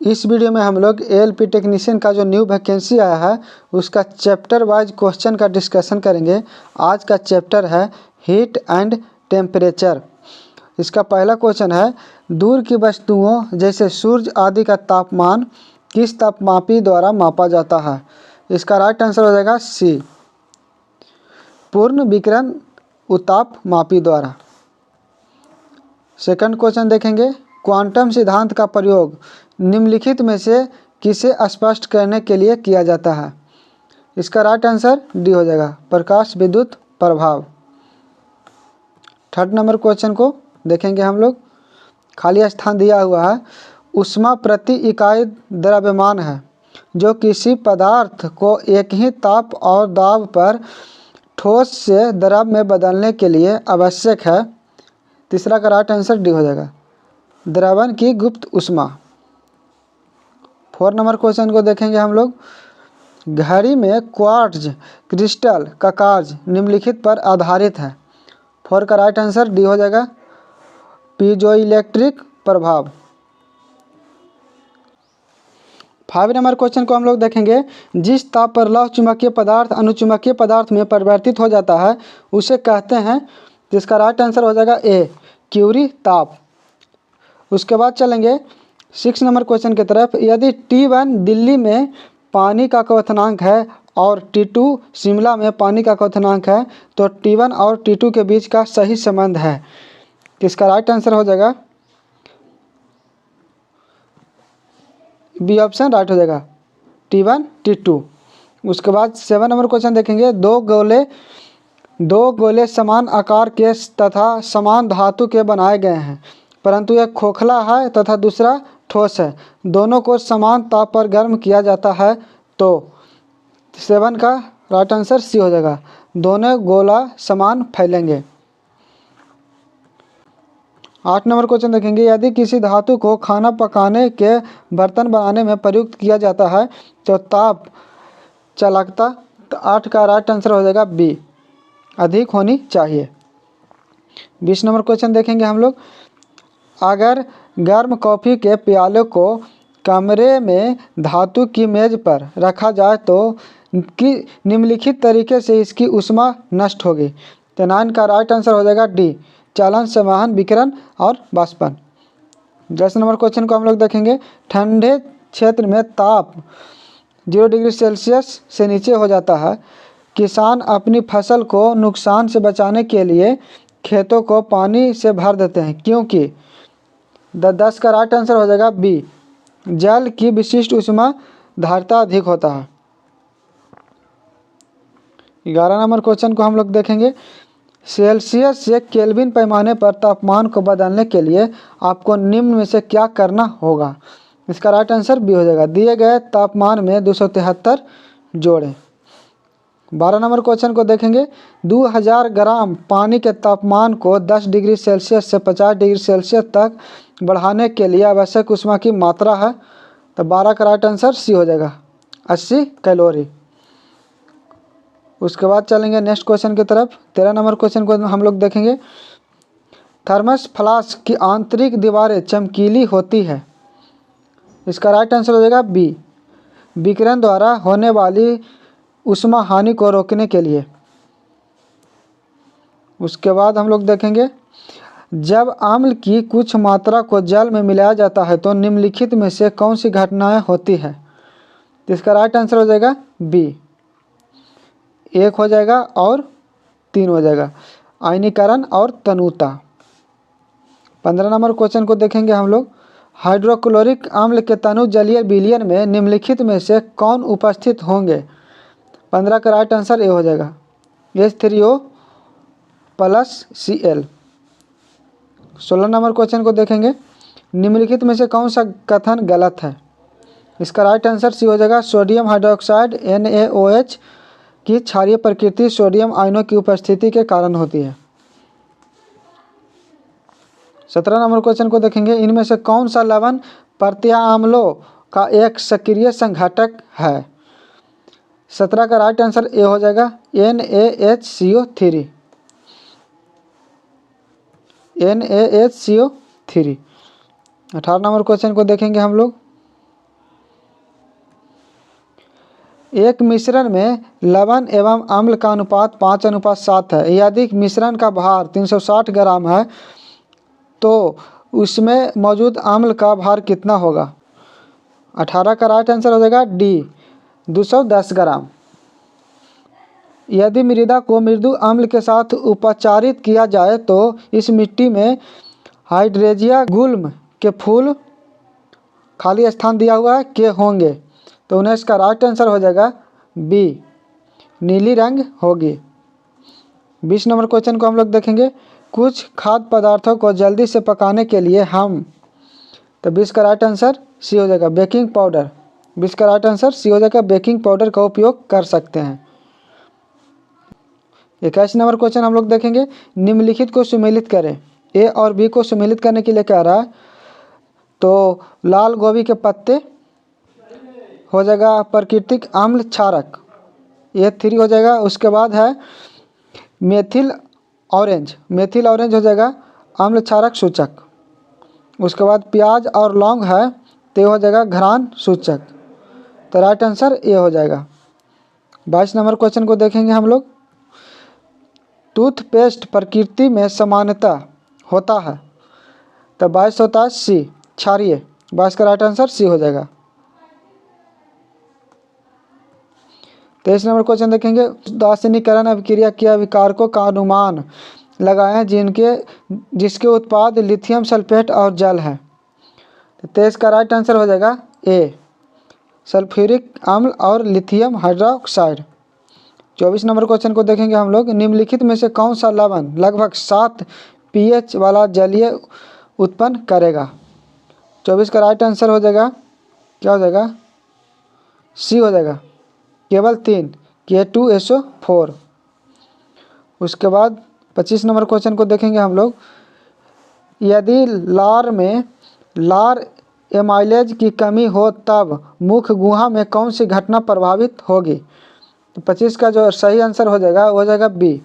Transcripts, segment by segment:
इस वीडियो में हम लोग एएलपी टेक्नीशियन का जो न्यू वैकेंसी आया है उसका चैप्टर वाइज क्वेश्चन का डिस्कशन करेंगे। आज का चैप्टर है हीट एंड टेम्परेचर। इसका पहला क्वेश्चन है, दूर की वस्तुओं जैसे सूर्य आदि का तापमान किस तापमापी द्वारा मापा जाता है? इसका राइट आंसर हो जाएगा सी, पूर्ण विकिरण उताप मापी द्वारा। सेकंड क्वेश्चन देखेंगे, क्वांटम सिद्धांत का प्रयोग निम्नलिखित में से किसे स्पष्ट करने के लिए किया जाता है? इसका राइट आंसर डी हो जाएगा, प्रकाश विद्युत प्रभाव। थर्ड नंबर क्वेश्चन को देखेंगे हम लोग, खाली स्थान दिया हुआ है, ऊष्मा प्रति इकाई द्रव्यमान है जो किसी पदार्थ को एक ही ताप और दाब पर ठोस से द्रव में बदलने के लिए आवश्यक है। तीसरा का राइट आंसर डी हो जाएगा, द्रवण की गुप्त ऊष्मा। फोर नंबर क्वेश्चन को देखेंगे हम लोग, घड़ी में क्वार्ट्ज क्रिस्टल का कार्य निम्नलिखित पर आधारित है। फोर का राइट आंसर डी हो जाएगा, पीजोइलेक्ट्रिक प्रभाव। फाइव नंबर क्वेश्चन को हम लोग देखेंगे, जिस ताप पर लौह चुंबकीय पदार्थ अनुचुंबकीय पदार्थ में परिवर्तित हो जाता है उसे कहते हैं, जिसका राइट आंसर हो जाएगा ए, क्यूरी ताप। उसके बाद चलेंगे 6 नंबर क्वेश्चन की तरफ, यदि T1 दिल्ली में पानी का क्वथनांक है और T2 शिमला में पानी का क्वथनांक है तो T1 और T2 के बीच का सही संबंध है। इसका राइट आंसर हो जाएगा बी ऑप्शन राइट हो जाएगा, T1 T2। उसके बाद 7 नंबर क्वेश्चन देखेंगे, दो गोले समान आकार के तथा समान धातु के बनाए गए हैं परंतु एक खोखला है तथा दूसरा ठोस है, दोनों को समान ताप पर गर्म किया जाता है तो 7 का राइट आंसर सी हो जाएगा, दोनों गोला समान फैलेंगे। 8 नंबर क्वेश्चन देखेंगे, यदि किसी धातु को खाना पकाने के बर्तन बनाने में प्रयुक्त किया जाता है तो ताप चालकता, तो 8 का राइट आंसर हो जाएगा बी, अधिक होनी चाहिए। 20 नंबर क्वेश्चन देखेंगे हम लोग, अगर गर्म कॉफ़ी के प्याले को कमरे में धातु की मेज पर रखा जाए तो निम्नलिखित तरीके से इसकी ऊष्मा नष्ट होगी। तो 9 का राइट आंसर हो जाएगा डी, चालन, संवहन, विकिरण और वाष्पन। 10 नंबर क्वेश्चन को हम लोग देखेंगे, ठंडे क्षेत्र में ताप 0 डिग्री सेल्सियस से नीचे हो जाता है, किसान अपनी फसल को नुकसान से बचाने के लिए खेतों को पानी से भर देते हैं क्योंकि 10 का राइट आंसर हो जाएगा बी, जल की विशिष्ट ऊष्मा धारिता अधिक होता है। 11 नंबर क्वेश्चन को हम लोग देखेंगे, सेल्सियस से केल्विन पैमाने पर तापमान को बदलने के लिए आपको निम्न में से क्या करना होगा? इसका राइट आंसर बी हो जाएगा, दिए गए तापमान में 273 जोड़ें। 12 नंबर क्वेश्चन को देखेंगे, 2000 ग्राम पानी के तापमान को 10 डिग्री सेल्सियस से 50 डिग्री सेल्सियस तक बढ़ाने के लिए आवश्यक ऊष्मा की मात्रा है। तो 12 का राइट आंसर सी हो जाएगा, 80 कैलोरी। उसके बाद चलेंगे नेक्स्ट क्वेश्चन की तरफ। 13 नंबर क्वेश्चन को हम लोग देखेंगे, थर्मस फ्लास्क की आंतरिक दीवारें चमकीली होती है। इसका राइट आंसर हो जाएगा बी, विकिरण द्वारा होने वाली ऊष्मा हानि को रोकने के लिए। उसके बाद हम लोग देखेंगे, जब अम्ल की कुछ मात्रा को जल में मिलाया जाता है तो निम्नलिखित में से कौन सी घटनाएं होती है? इसका राइट आंसर हो जाएगा बी, 1 हो जाएगा और 3 हो जाएगा, आयनीकरण और तनुता। 15 नंबर क्वेश्चन को देखेंगे हम लोग, हाइड्रोक्लोरिक अम्ल के तनु जलीय विलयन में निम्नलिखित में से कौन उपस्थित होंगे? 15 का राइट आंसर ए हो जाएगा, H3O plus Cl। 16 number question को देखेंगे, निम्नलिखित में से कौन सा कथन गलत है? इसका राइट आंसर सी हो जाएगा, सोडियम हाइड्रोक्साइड NaOH की क्षारीय प्रकृति सोडियम आयनों की उपस्थिति के कारण होती है। 17 नंबर क्वेश्चन को देखेंगे, इनमें से कौन सा लवण प्रत्याम्लों का एक सक्रिय संघटक है? 17 का राइट आंसर ए हो जाएगा, NaHCO3। NaHCO3। 18 नंबर क्वेश्चन को देखेंगे हम लोग, एक मिश्रण में लवण एवं अम्ल का अनुपात 5:7 है। यदि मिश्रण का भार 360 ग्राम है तो उसमें मौजूद अम्ल का भार कितना होगा? 18 का राइट आंसर हो जाएगा डी 210 ग्राम। यदि मृदा को मृदु अम्ल के साथ उपचारित किया जाए तो इस मिट्टी में हाइड्रेंजिया गुल्म के फूल खाली स्थान दिया हुआ है के होंगे? तो 19 का राइट आंसर हो जाएगा बी नीली रंग होगी। 20 नंबर क्वेश्चन को हम लोग देखेंगे। कुछ खाद्य पदार्थों को जल्दी से पकाने के लिए हम, तो 20 का राइट आंसर सी हो जाएगा बेकिंग पाउडर। 20 का राइट आंसर सी हो जाएगा बेकिंग पाउडर का उपयोग कर सकते हैं। 21 नंबर क्वेश्चन हम लोग देखेंगे। निम्नलिखित को सुमेलित करें। ए और बी को सुमेलित करने के लिए कह रहा है, तो लाल गोभी के पत्ते हो जाएगा प्राकृतिक अम्ल क्षारक, ये 3 हो जाएगा। उसके बाद है मेथिल ऑरेंज हो जाएगा अम्ल क्षारक सूचक। उसके बाद प्याज और लौंग है तो हो जाएगा घ्राण सूचक। तो राइट आंसर ए हो जाएगा। 22 नंबर क्वेश्चन को देखेंगे हम लोग। टूथपेस्ट प्रकृति में सामान्यतः होता है, तो 22 होता है सी क्षारीय। 22 का राइट आंसर सी हो जाएगा। 23 नंबर क्वेश्चन देखेंगे। दार्शनिकरण अभिक्रिया के अभिकारकों का अनुमान लगाएं जिसके उत्पाद लिथियम सल्फेट और जल है। तो 23 का राइट आंसर हो जाएगा ए सल्फ्यूरिक अम्ल और लिथियम हाइड्रोक्साइड। 24 नंबर क्वेश्चन को देखेंगे हम लोग। निम्नलिखित में से कौन सा लवण लगभग 7 pH वाला जलीय उत्पन्न करेगा? 24 का राइट आंसर हो जाएगा, क्या हो जाएगा? सी हो जाएगा केवल 3 K2SO4। उसके बाद 25 नंबर क्वेश्चन को देखेंगे हम लोग। यदि लार एमाइलेज की कमी हो तब मुख गुहा में कौन सी घटना प्रभावित होगी? तो 25 का जो सही आंसर हो जाएगा वो हो जाएगा बी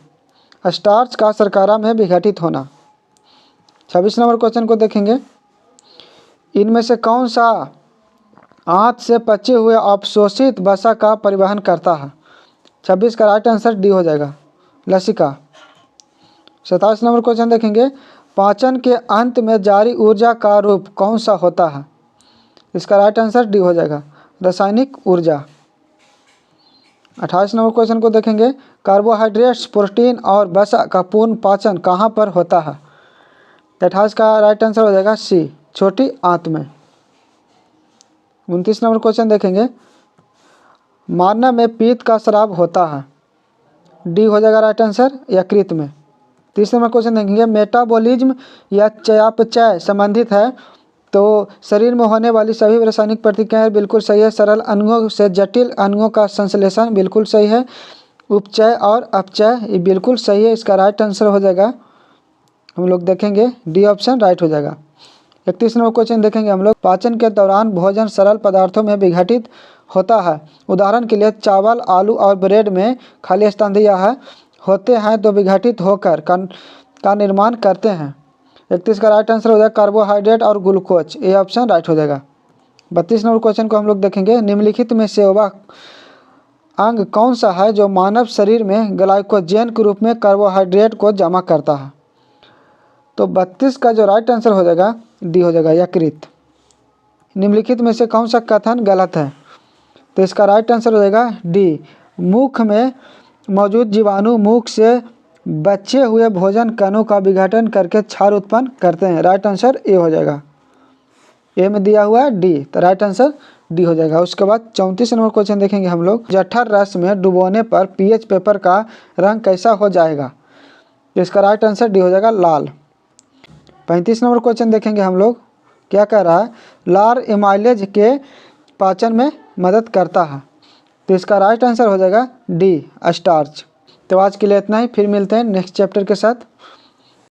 स्टार्च का शर्करा में विघटित होना। 26 नंबर क्वेश्चन को देखेंगे। इनमें से कौन सा आंत से पचे हुए अवशोषित वसा का परिवहन करता है? 26 का राइट आंसर डी हो जाएगा लसिका। 27 नंबर क्वेश्चन देखेंगे। पाचन के अंत में जारी ऊर्जा का रूप कौन सा होता है? इसका राइट आंसर डी हो जाएगा रासायनिक ऊर्जा। 28 नंबर क्वेश्चन को देखेंगे। कार्बोहाइड्रेट्स प्रोटीन और वसा का पूर्ण पाचन कहाँ पर होता है? 28 का राइट आंसर हो जाएगा सी छोटी आंत में। 29 नंबर क्वेश्चन देखेंगे। मानव में पित्त का स्राव होता है, डी हो जाएगा राइट आंसर यकृत में। 30 नंबर क्वेश्चन देखेंगे। मेटाबॉलिज्म या चयापचय संबंधित है, तो शरीर में होने वाली सभी रासायनिक प्रतिक्रियाएं बिल्कुल सही है। सरल अणुओं से जटिल अणुओं का संश्लेषण बिल्कुल सही है। उपचय और अपचय ये बिल्कुल सही है। इसका राइट आंसर हो जाएगा, हम लोग देखेंगे डी ऑप्शन राइट हो जाएगा। 31 नंबर क्वेश्चन देखेंगे हम लोग। पाचन के दौरान भोजन सरल पदार्थों में विघटित होता है। उदाहरण के लिए चावल, आलू और ब्रेड में खाली स्थान दिया है होते हैं तो विघटित होकर का निर्माण करते हैं। 31 का राइट आंसर हो जाएगा कार्बोहाइड्रेट और ग्लूकोज, ये ऑप्शन राइट हो जाएगा। 32 नंबर क्वेश्चन को हम लोग देखेंगे। निम्नलिखित में से वह अंग कौन सा है जो मानव शरीर में ग्लाइकोजन के रूप में कार्बोहाइड्रेट को जमा करता है? तो 32 का जो राइट आंसर हो जाएगा डी हो जाएगा यकृत। निम्नलिखित में से कौन सा कथन गलत है? तो इसका राइट आंसर हो जाएगा डी मुख में मौजूद जीवाणु मुख से बचे हुए भोजन कणों का विघटन करके क्षार उत्पन्न करते हैं। राइट आंसर ए हो जाएगा। ए में दिया हुआ है डी, तो राइट आंसर डी हो जाएगा। उसके बाद 34 नंबर क्वेश्चन देखेंगे हम लोग। जठर रस में डुबोने पर पीएच पेपर का रंग कैसा हो जाएगा? तो इसका राइट आंसर डी हो जाएगा लाल। 35 नंबर क्वेश्चन देखेंगे हम लोग। क्या कह रहा है? लार एमाइलेज के पाचन में मदद करता है, तो इसका राइट आंसर हो जाएगा डी स्टार्च। तो आज के लिए इतना ही, फिर मिलते हैं नेक्स्ट चैप्टर के साथ।